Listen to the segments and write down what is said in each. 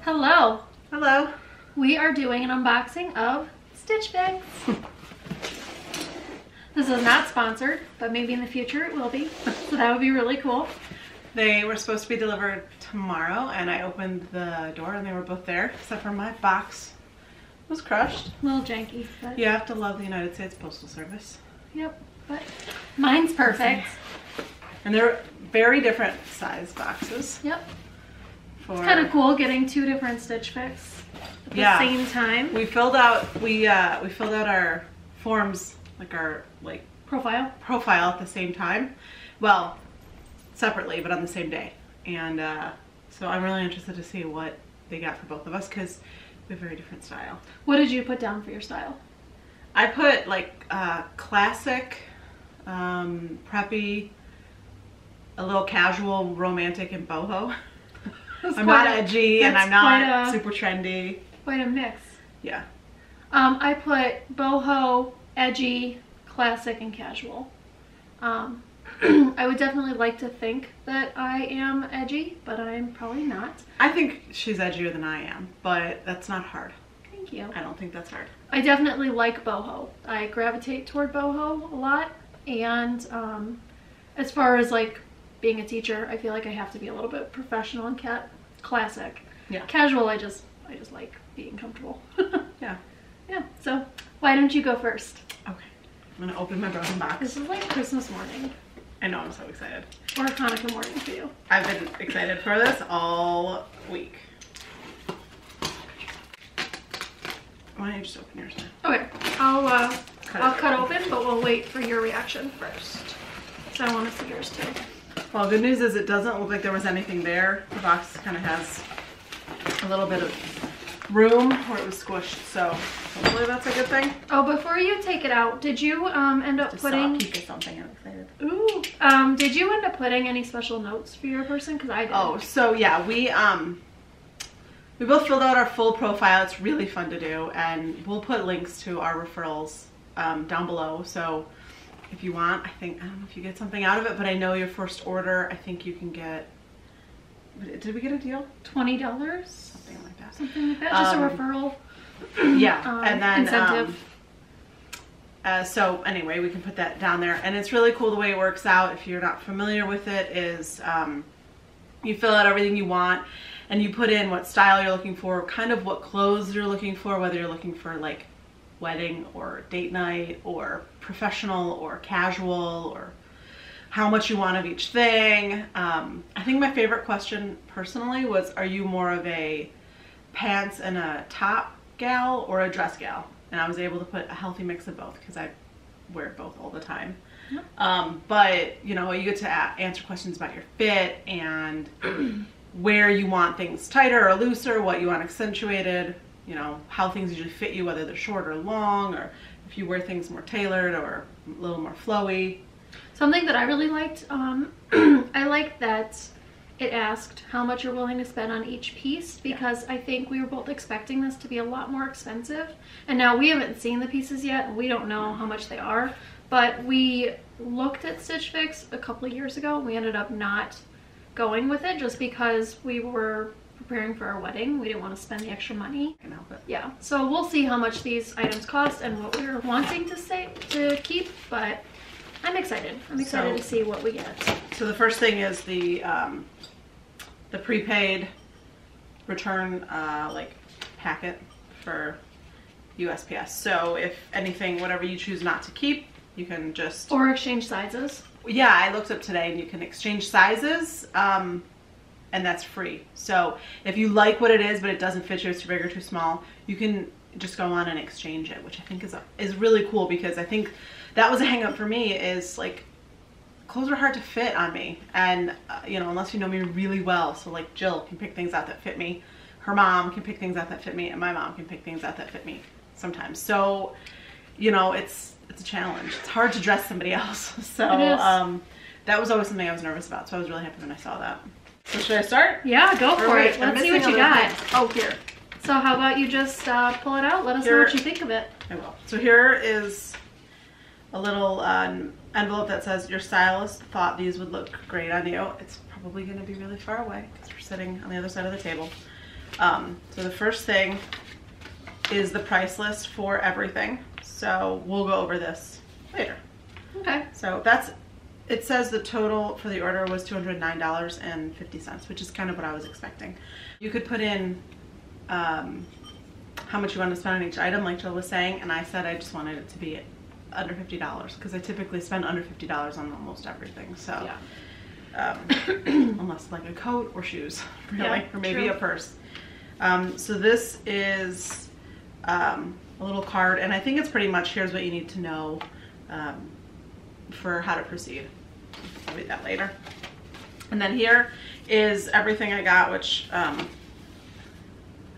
Hello. Hello. We are doing an unboxing of Stitch Fix. This is not sponsored, but maybe in the future it will be. So that would be really cool. They were supposed to be delivered tomorrow, and I opened the door and they were both there, except for my box was crushed. A little janky, but You have to love the United States Postal Service. yep. But mine's perfect. And they're very different size boxes. Yep. For, It's kind of cool getting two different Stitch Fix at the same time. We filled out our forms, like our profile at the same time. Well, separately, but on the same day. And so I'm really interested to see what they got for both of us because we have very different style. What did you put down for your style? I put like classic, preppy, a little casual, romantic, and boho. I'm not edgy and I'm not super trendy. Quite a mix. Yeah. I put boho, edgy, classic, and casual. I would definitely like to think that I am edgy, but I'm probably not. I think she's edgier than I am, but that's not hard. Thank you. I don't think that's hard. I definitely like boho. I gravitate toward boho a lot, and as far as like being a teacher, I feel like I have to be a little bit professional and classic. Yeah. Casual, I just like being comfortable. Yeah. Yeah. So why don't you go first? Okay. I'm gonna open my broken box. This is like Christmas morning. I know, I'm so excited. Or Hanukkah morning for you. I've been excited for this all week. Why don't you just open yours now? Okay, I'll cut open, but we'll wait for your reaction first. So I want to see yours too. Well, good news is it doesn't look like there was anything there. The box kind of has a little bit of room where it was squished, so hopefully that's a good thing. Oh, before you take it out, did you end up putting... Just saw a peek of something, I'm excited. Ooh. Did you end up putting any special notes for your person? Because I did. Oh, so yeah, we both filled out our full profile. It's really fun to do, and we'll put links to our referrals down below. So if you want, I don't know if you get something out of it, but I know your first order, I think you can get, did we get a deal? $20? Something like that. Something like that, just a referral. Yeah, and then incentive. so anyway, we can put that down there, and it's really cool the way it works out. If you're not familiar with it, is you fill out everything you want, and you put in what style you're looking for, kind of what clothes you're looking for, whether you're looking for like wedding or date night or professional or casual, or how much you want of each thing. I think my favorite question personally was, are you more of a pants and a top gal or a dress gal? And I was able to put a healthy mix of both because I wear both all the time. Yep. But you know, you get to answer questions about your fit and where you want things tighter or looser, what you want accentuated, you know, how things usually fit you, whether they're short or long, or if you wear things more tailored or a little more flowy. Something that I really liked, I liked that it asked how much you're willing to spend on each piece, because I think we were both expecting this to be a lot more expensive. And now we haven't seen the pieces yet, and we don't know how much they are, but we looked at Stitch Fix a couple of years ago, and we ended up not going with it just because we were preparing for our wedding. We didn't want to spend the extra money. I can help it. Yeah, so we'll see how much these items cost and what we're wanting to keep, but I'm excited. I'm excited to see what we get. So the first thing is the prepaid return like packet for USPS. So if anything, whatever you choose not to keep, you can just... Or exchange sizes. Yeah, I looked up today and you can exchange sizes, and that's free. So if you like what it is, but it doesn't fit you, it's too big or too small, you can just go on and exchange it, which I think is really cool, because I think that was a hang up for me, is like, clothes are hard to fit on me, and you know, unless you know me really well. So like Jill can pick things out that fit me, her mom can pick things out that fit me, and my mom can pick things out that fit me sometimes. So you know, it's a challenge. It's hard to dress somebody else. So that was always something I was nervous about, so I was really happy when I saw that. So should I start? Yeah, go for it. Let's see what you got. Oh, here. So how about you just pull it out? Let us know what you think of it. I will. So here is a little envelope that says your stylist thought these would look great on you. It's probably going to be really far away because we're sitting on the other side of the table. So the first thing is the price list for everything. So we'll go over this later. Okay. So it says the total for the order was $209.50, which is kind of what I was expecting. You could put in how much you want to spend on each item, like Jill was saying, and I said I just wanted it to be under $50 because I typically spend under $50 on almost everything. So yeah. Unless like a coat or shoes, really, yeah, or maybe true. A purse. So this is a little card, and I think it's pretty much here's what you need to know for how to proceed. I'll read that later. And then here is everything I got, which I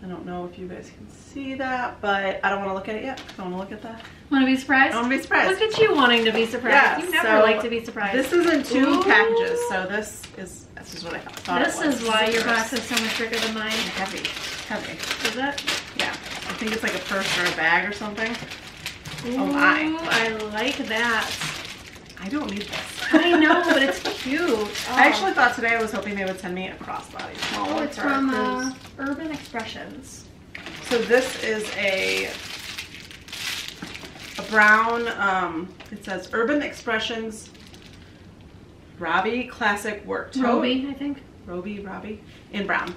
don't know if you guys can see that, but I don't want to look at it yet. I don't want to look at that. Want to be surprised? I want to be surprised. Look at you wanting to be surprised. Yeah, you never like to be surprised. This is in 2 packages, so this is what I thought. This is why your box is so much bigger than mine. Heavy. Is it? Yeah. I think it's like a purse or a bag or something. Ooh, oh my! I like that. I don't need this. I know, but it's cute. Oh. I actually thought today I was hoping they would send me a crossbody. Oh, it's from Urban Expressions. So this is a brown, it says Urban Expressions Robbie Classic Work Tote. Robbie, I think. Robbie, in brown.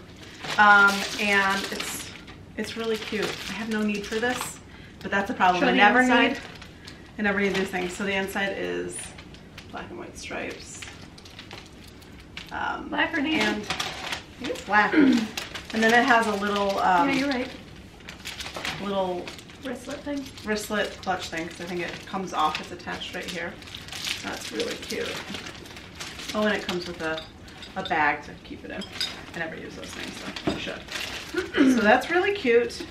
And it's really cute. I have no need for this, but that's a problem. I never need these things. So the inside is black and white stripes. Black or navy? And I think it's black. And then it has a little yeah, you're right. Little wristlet clutch thing, because I think it comes off. It's attached right here. That's really cute. Oh, and it comes with a bag to keep it in. I never use those things, so I should. So that's really cute,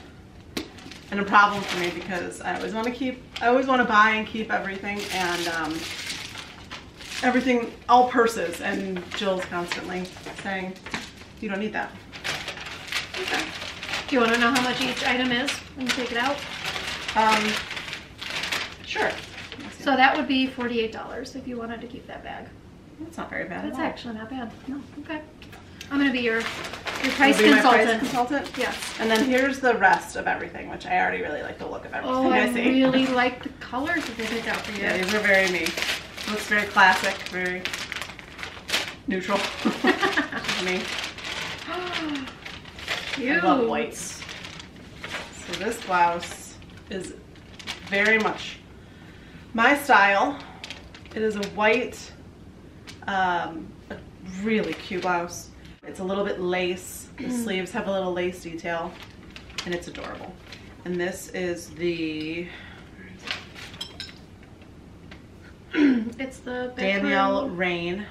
and a problem for me because I always want to buy and keep everything, and all purses, and Jill's constantly saying, you don't need that. Okay. Do you want to know how much each item is when you take it out? Sure. So that would be $48 if you wanted to keep that bag. That's not very bad. That's actually not bad. No. Okay. I'm going to be your price consultant. My price consultant? Yes. And then here's the rest of everything, which I already really like the look of everything. Oh, I see. really like the colors that they picked out for you. Yeah, these are very me. Looks very classic, very neutral. Me. Cute. I love whites. So this blouse is very much my style. It is a white, a really cute blouse. It's a little bit lace. The sleeves have a little lace detail, and it's adorable. And this is the it's the Danielle Rain.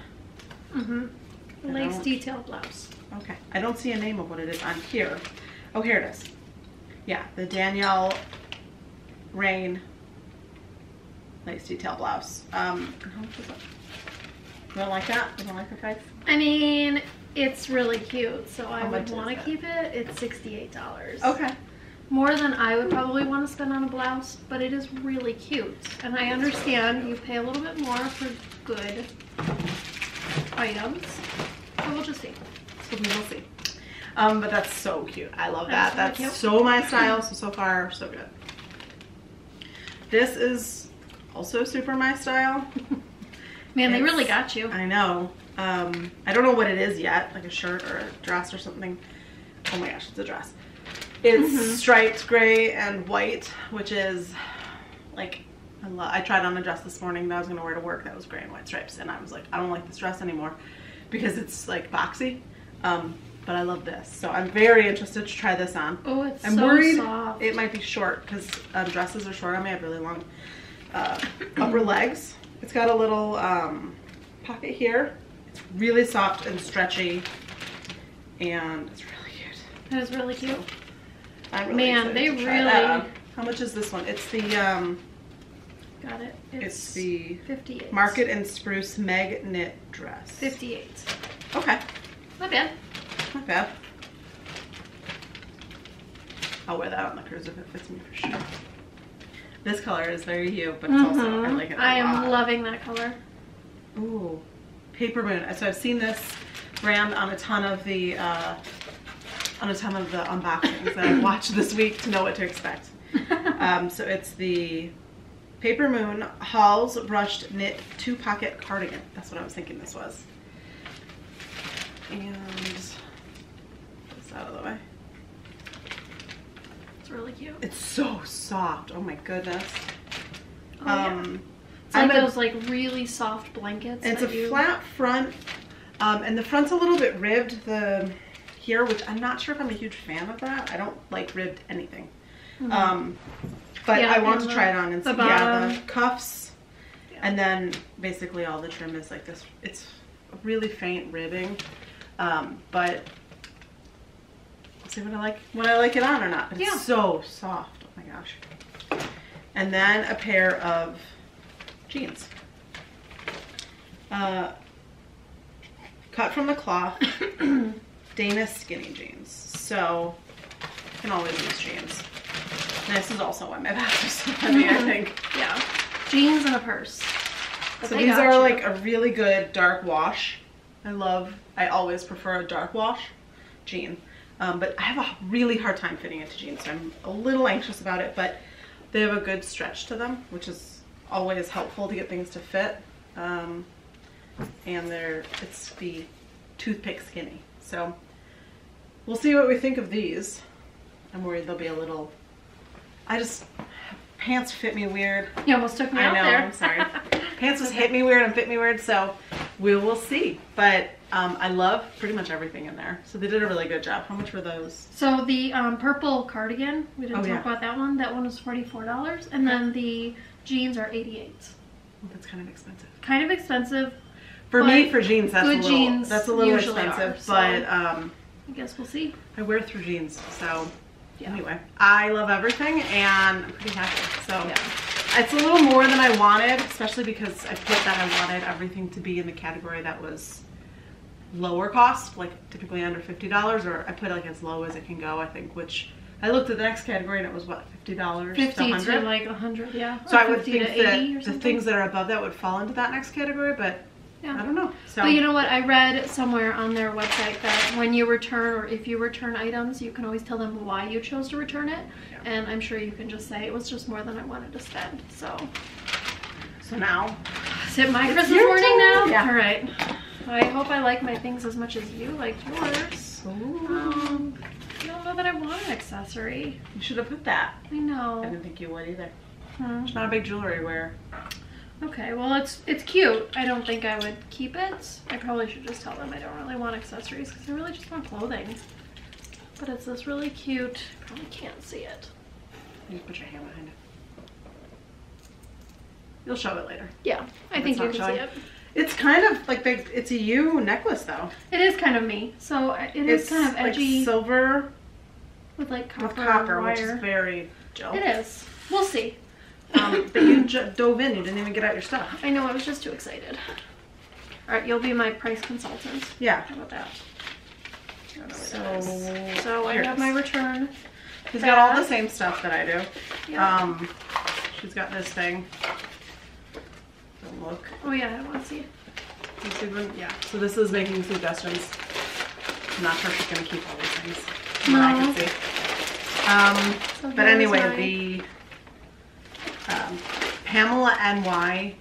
Lace detail blouse. Okay, I don't see a name of what it is on here. Oh, here it is. Yeah, the Danielle Rain lace detail blouse. How much is it? You don't like that? You don't like the price? I mean, it's really cute, so I would want to keep it. It's $68. Okay. More than I would probably want to spend on a blouse, but it is really cute. And I understand you pay a little bit more for good items. So we'll just see. So we will see. But that's so cute. I love that. That's cute. So my style. So far, so good. This is also super my style. Man, they really got you. I know. I don't know what it is yet, like a shirt or a dress or something. Oh my gosh, it's a dress. It's striped gray and white, which is like, I tried on a dress this morning that I was going to wear to work that was gray and white stripes, and I was like, I don't like this dress anymore because it's like boxy. But I love this, so I'm very interested to try this on. Oh, it's I'm so worried soft. It might be short because dresses are short on me. I have really long upper legs. It's got a little pocket here. It's really soft and stretchy, and it's really cute. That is really cute. So I'm really excited to try that on. How much is this one? It's the got it. It's the 58. Market and Spruce Meg knit dress. 58. Okay. Not bad. Not bad. I'll wear that on the cruise if it fits me for sure. This color is very you, but it's also, I like it a lot. I am loving that color. Ooh, Paper Moon. So I've seen this brand on a ton of the unboxings that I've watched this week to know what to expect. So it's the Paper Moon Halls Brushed Knit 2-Pocket Cardigan. That's what I was thinking this was. And this out of the way. It's really cute. It's so soft. Oh my goodness. Oh, yeah. It's like those like really soft blankets. It's a flat front, and the front's a little bit ribbed here, which I'm not sure if I'm a huge fan of that. I don't like ribbed anything. But yeah, I want to try it on and see. Yeah, the cuffs, and then basically all the trim is like this. It's really faint ribbing, but we'll see what I like it on or not. But it's so soft. Oh my gosh. And then a pair of jeans. Cut from the cloth, Dana skinny jeans. So you can always use jeans. And this is also why my bags are so heavy, I think. Yeah. Jeans and a purse. But so these are like a really good dark wash. I always prefer a dark wash jean. But I have a really hard time fitting into jeans, so I'm a little anxious about it, but they have a good stretch to them, which is always helpful to get things to fit. And it's the toothpick skinny. So we'll see what we think of these. I'm worried they'll be a little, pants fit me weird. You almost took me out there. I'm sorry. Pants just hit me weird and fit me weird, so we will see. But I love pretty much everything in there. So they did a really good job. How much were those? So the purple cardigan, we didn't talk about that one. That one was $44. And then the jeans are $88. Well, that's kind of expensive. Kind of expensive. For me, for jeans, that's a little expensive. So but I guess we'll see. I wear through jeans, so anyway. I love everything and I'm pretty happy. So it's a little more than I wanted, especially because I put that I wanted everything to be in the category that was lower cost, like typically under $50, or I put like as low as it can go, I think, which I looked at the next category and it was what, $50 50 to 100? to like 100, yeah. So I would think that the things that are above that would fall into that next category, but I don't know. So, but you know what? I read somewhere on their website that when you return, or if you return items, you can always tell them why you chose to return it. Yeah. And I'm sure you can just say it was just more than I wanted to spend. So now, is it my Christmas morning now? Yeah. All right. I hope I like my things as much as you like yours. Ooh. I don't know that I want an accessory. You should have put that. I know. I didn't think you would either. It's not a big jewelry wear. Okay, well it's cute. I don't think I would keep it. I probably should just tell them I don't really want accessories because I really just want clothing. But it's this really cute, probably can't see it. You put your hand behind it. You'll show it later. Yeah, I think you can see it. It's kind of like it's a U necklace though. It is kind of me. So it's kind of edgy. Like silver with like copper wire. Which is very Jill. It is. We'll see. But you dove in. You didn't even get out your stuff. I know. I was just too excited. All right, you'll be my price consultant. Yeah. How about that? So I have my return. She's got all the same stuff that I do. Yeah. She's got this thing. Don't look. Oh yeah, I want to see it. Yeah. So this is making suggestions. I'm not sure if she's gonna keep all these things. No. I can see. So but anyway, the Pamela NY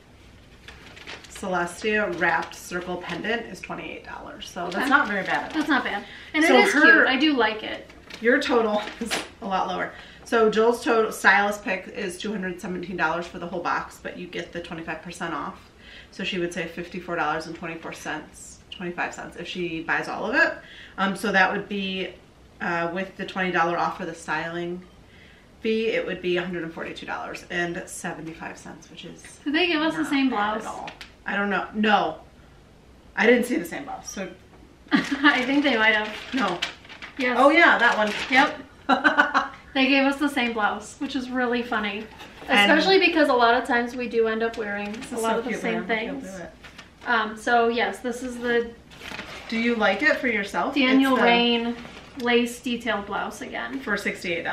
Celestia wrapped circle pendant is $28. So that's not very bad. That's not bad. And so it is cute. I do like it. Your total is a lot lower. So Joel's total stylist pick is $217 for the whole box, but you get the 25% off. So she would say $54.25 if she buys all of it. So that would be with the $20 off for the styling fee, it would be $142.75, which is. Did they give us the same blouse? At all. I don't know. No, I didn't see the same blouse. So I think they might have. No. Yes. Oh yeah, that one. Yep. They gave us the same blouse, which is really funny. Especially because a lot of times we do end up wearing a lot of the same things. So yes, this is the. Do you like it for yourself? Daniel Rain lace detailed blouse again for $68.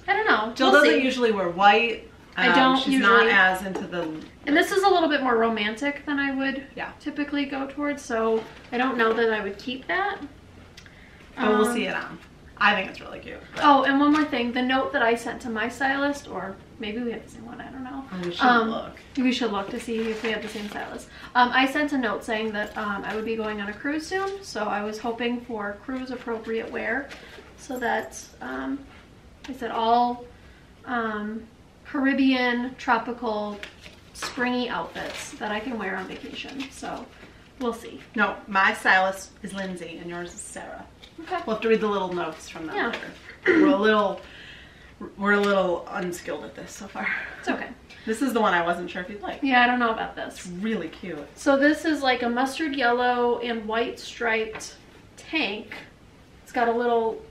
I don't know. Jill doesn't usually wear white. I don't She's usually. not as into the... And this is a little bit more romantic than I would Yeah. typically go towards, so I don't know that I would keep that. But we'll see it on. I think it's really cute. Oh, and one more thing. The note that I sent to my stylist, or maybe we have the same one, I don't know. We should look. We should look to see if we have the same stylist. I sent a note saying that I would be going on a cruise soon, so I was hoping for cruise appropriate wear, so that I said all Caribbean, tropical, springy outfits that I can wear on vacation. So we'll see. No, my stylist is Lindsay and yours is Sarah. Okay. We'll have to read the little notes from them Yeah. later. We're a little unskilled at this so far. It's okay. This is the one I wasn't sure if you'd like. Yeah, I don't know about It's this. really cute. So this is like a mustard yellow and white striped tank. It's got a little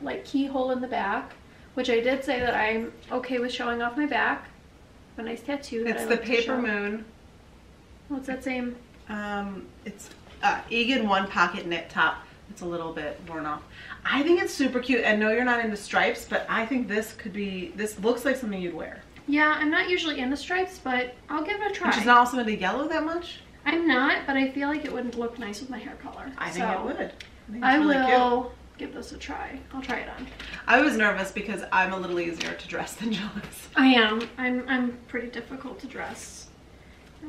like keyhole in the back, which I did say that I'm okay with showing off my back. A nice tattoo. That It's I the like to Paper show. Moon. What's that same? It's Egan one pocket knit top. It's a little bit worn off. I think it's super cute. And no, you're not into stripes, but I think this looks like something you'd wear. Yeah, I'm not usually into stripes, but I'll give it a try. And she's not also into yellow that much? I'm not, but I feel like it wouldn't look nice with my hair color. I think it would. I think it's I really will cute. give this a try. I'll try it on. I was nervous because I'm a little easier to dress than Jules. I am. I'm pretty difficult to dress.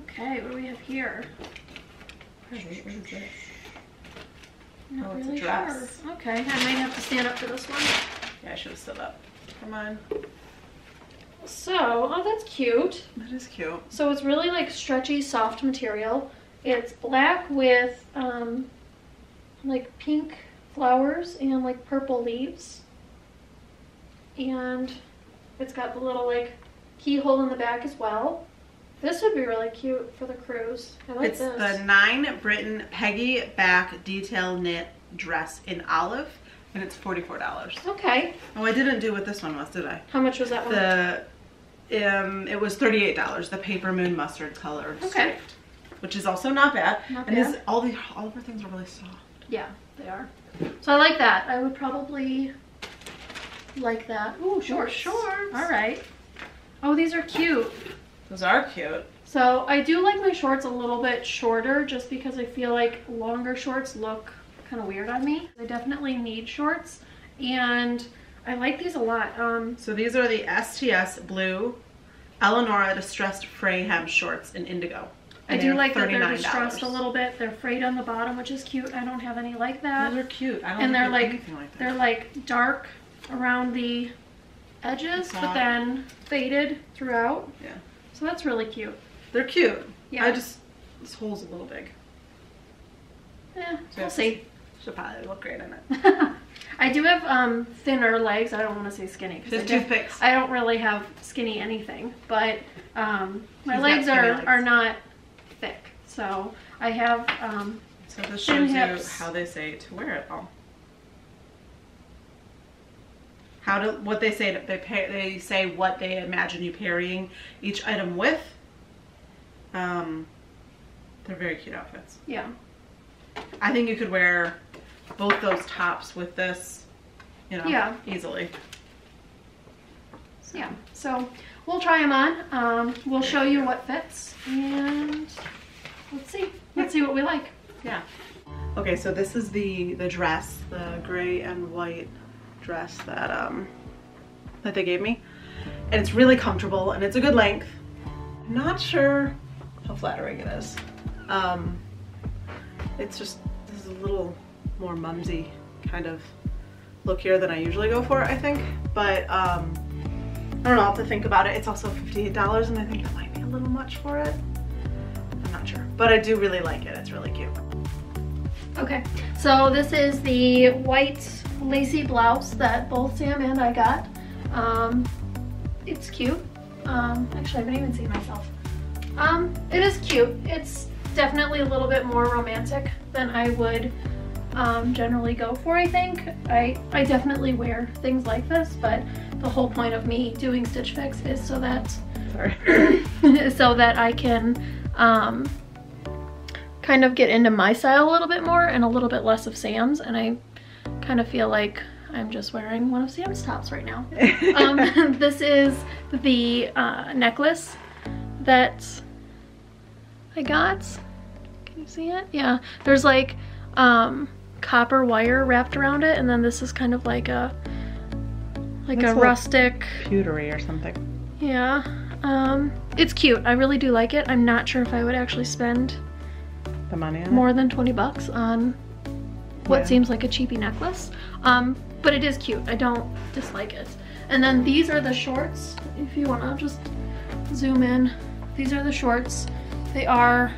Okay, what do we have here? What is this? Not Oh, it's a really dress. sure. Okay, I might have to stand up for this one. Yeah, I should have stood up. Come on. So, oh, that's cute. That is cute. So it's really like stretchy, soft material. It's black with like pink flowers and like purple leaves. And it's got the little like keyhole in the back as well. This would be really cute for the cruise. I like It's this. the 9 Britain Peggy back detail knit dress in olive, and it's $44. Okay. Oh, I didn't do what this one was, did I? How much was that one? It was $38. The Paper Moon mustard color, Okay. striped, which is also not bad. Not and bad. all of her things are really soft. Yeah, they are. So I like that. I would probably like that. Ooh, shorts. Shorts. All right. Oh, these are cute. Those are cute. So I do like my shorts a little bit shorter just because I feel like longer shorts look kind of weird on me. I definitely need shorts and I like these a lot. So these are the STS blue Eleonora distressed fray hem shorts in indigo. I And do they're like that they're $39. distressed a little bit. They're frayed on the bottom, which is cute. I don't have any like that. Those are cute. I don't And they're think like anything like that. they're like dark around the edges, but then faded throughout. Yeah. So that's really cute. They're cute. Yeah. This hole's a little big. Yeah, So we'll see. She'll probably look great in it. I do have thinner legs. I don't want to say skinny Just because toothpicks. I don't really have skinny anything, but my got legs skinny legs. are not thick. So I have So this thin shows you hips. how they say to wear it all. What they say, they say what they imagine you pairing each item with. They're very cute outfits. yeah. I think you could wear both those tops with this, Yeah. easily. Yeah, so we'll try them on. We'll show you what fits, and let's see what we like. Yeah. Okay, so this is the dress, the gray and white dress that they gave me, and it's really comfortable and it's a good length. I'm not sure how flattering it is. It's just this is a little more mumsy kind of look here than I usually go for, I think, but I don't know, I'll have to think about it. It's also $58 and I think that might be a little much for it. I'm not sure, but I do really like it. It's really cute. Okay, so this is the white lacy blouse that both Sam and I got. It's cute. Actually, I haven't even seen myself. It is cute. It's definitely a little bit more romantic than I would generally go for, I think. I definitely wear things like this, but the whole point of me doing Stitch Fix is so that so that I can kind of get into my style a little bit more and a little bit less of Sam's, and I kind of feel like I'm just wearing one of Sam's tops right now. This is the necklace that I got. Can you see it? Yeah, there's like copper wire wrapped around it, and then this is kind of like a rustic pewtery or something. Yeah, it's cute. I really do like it. I'm not sure if I would actually spend the money on more than 20 bucks on what seems like a cheapy necklace, but it is cute. I don't dislike it. And then these are the shorts. If you want to just zoom in, these are the shorts. They are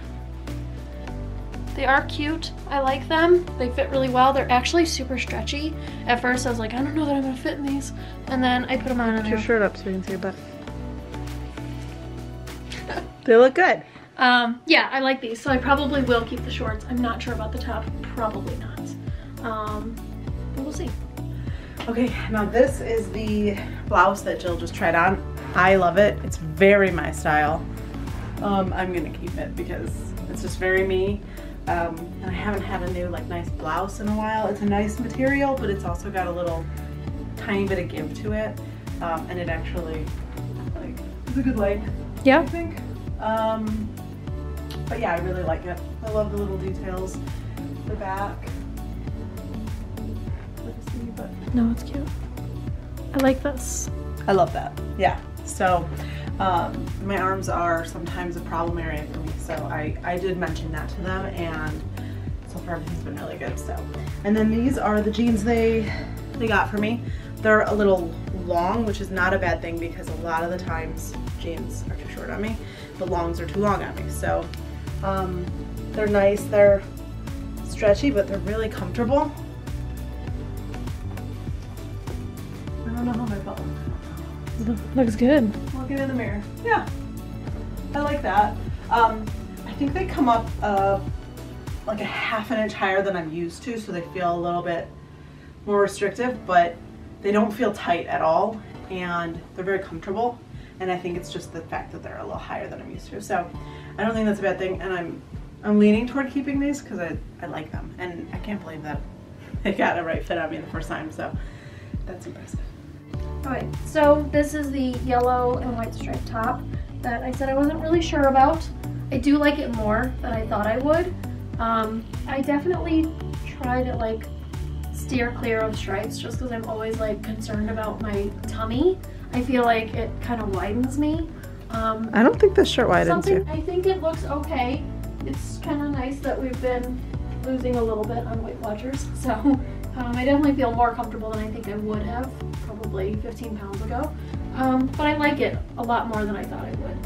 cute. I like them. They fit really well. They're actually super stretchy. At first I was like, I don't know that I'm gonna fit in these, and then I put them on. Put your shirt up so you can see your butt. They look good. Yeah, I like these, so I probably will keep the shorts. I'm not sure about the top. Probably not. But we'll see. Okay, now this is the blouse that Jill just tried on. I love it. It's very my style. I'm gonna keep it because it's just very me. And I haven't had a new like nice blouse in a while. It's a nice material, but it's also got a little tiny bit of give to it. And it actually like is a good length. Yeah. I think. But yeah, I really like it. I love the little details. The back. No, it's cute. I like this. I love that. Yeah. So my arms are sometimes a problem area for me. So I did mention that to them, and so far everything's been really good. So, and then these are the jeans they got for me. They're a little long, which is not a bad thing because a lot of the times jeans are too short on me, but longs are too long on me. So they're nice. They're stretchy, but they're really comfortable. I don't know how my butt looks. Looks good. Look in the mirror. Yeah, I like that. I think they come up like a ½ inch higher than I'm used to, so they feel a little bit more restrictive, but they don't feel tight at all, and they're very comfortable. And I think it's just the fact that they're a little higher than I'm used to. So I don't think that's a bad thing, and I'm leaning toward keeping these because I like them, and I can't believe that they got a right fit on me the first time, so that's impressive. Alright, so this is the yellow and white striped top that I said I wasn't really sure about. I do like it more than I thought I would. I definitely try to like steer clear of stripes just because I'm always like concerned about my tummy. I feel like it kind of widens me. I don't think this shirt widens you. I think it looks okay. It's kind of nice that we've been losing a little bit on Weight Watchers, so I definitely feel more comfortable than I think I would have probably 15 pounds ago. But I like it a lot more than I thought I would.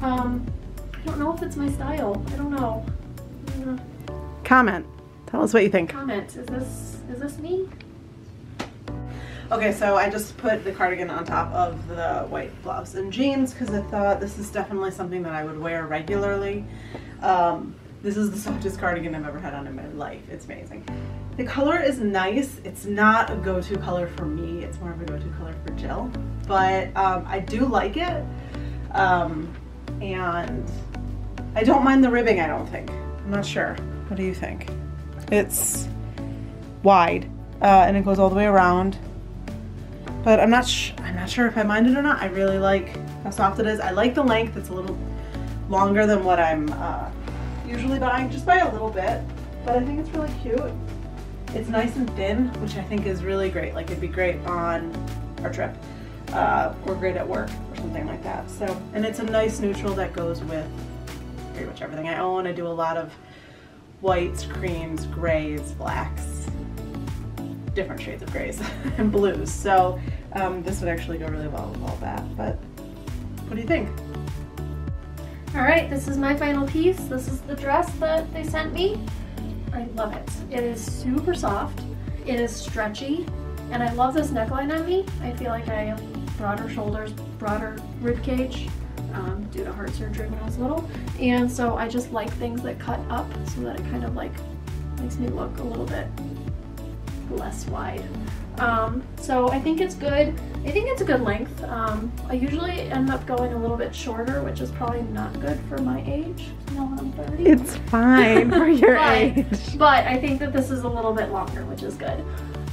I don't know if it's my style. I don't know. Comment. Tell us what you think. Comment. Is this me? Okay, so I just put the cardigan on top of the white blouse and jeans because I thought this is definitely something that I would wear regularly. This is the softest cardigan I've ever had on in my life. It's amazing. The color is nice. It's not a go-to color for me. It's more of a go-to color for Jill, but I do like it. And I don't mind the ribbing, I don't think. I'm not sure. What do you think? It's wide and it goes all the way around. But I'm not sure if I mind it or not. I really like how soft it is. I like the length. It's a little longer than what I'm usually buying, just by a little bit. But I think it's really cute. It's nice and thin, which I think is really great. Like it'd be great on our trip or great at work or something like that. So, and it's a nice neutral that goes with pretty much everything I own. I do a lot of whites, creams, grays, blacks, different shades of grays and blues. So this would actually go really well with all that. But what do you think? All right, this is my final piece. This is the dress that they sent me. I love it. It is super soft. It is stretchy, and I love this neckline on me. I feel like I have broader shoulders, broader rib cage due to heart surgery when I was little, and so I just like things that cut up so that it kind of like makes me look a little bit less wide. So I think it's good. I think it's a good length. I usually end up going a little bit shorter, which is probably not good for my age. No, I'm 30. It's fine for your age. But I think that this is a little bit longer, which is good.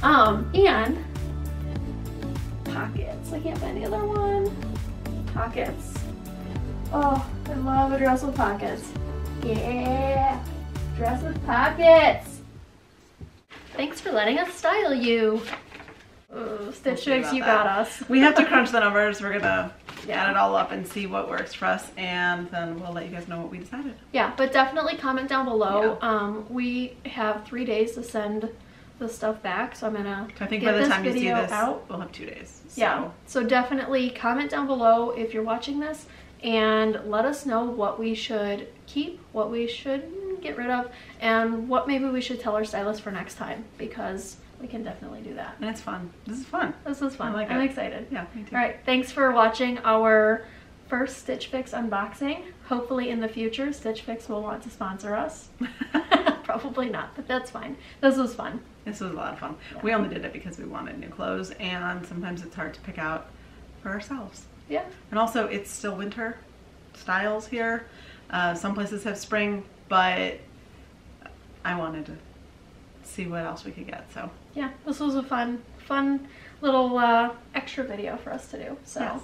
And pockets. I can't find the other one. Pockets. Oh, I love a dress with pockets. Yeah, dress with pockets. Thanks for letting us style you. Oh, Stitch Fix, you got us. We have to crunch the numbers. We're gonna add it all up and see what works for us, and then we'll let you guys know what we decided. Yeah, but definitely comment down below. Yeah. We have 3 days to send the stuff back, so I'm gonna I think by the time you see this, we'll have 2 days. So. Yeah, so definitely comment down below if you're watching this, and let us know what we should keep, what we should get rid of, and what maybe we should tell our stylist for next time, because we can definitely do that. And it's fun. This is fun. This is fun. I'm excited. Yeah, me too. All right, thanks for watching our first Stitch Fix unboxing. Hopefully in the future, Stitch Fix will want to sponsor us. Probably not, but that's fine. This was fun. This was a lot of fun. Yeah. We only did it because we wanted new clothes, and sometimes it's hard to pick out for ourselves. Yeah. And also, it's still winter styles here. Some places have spring, but I wanted to see what else we could get, so. Yeah, this was a fun little extra video for us to do. So, yes.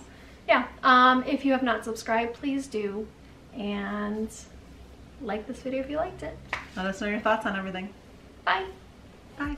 Yeah, if you have not subscribed, please do, and like this video if you liked it. Let us know your thoughts on everything. Bye. Bye.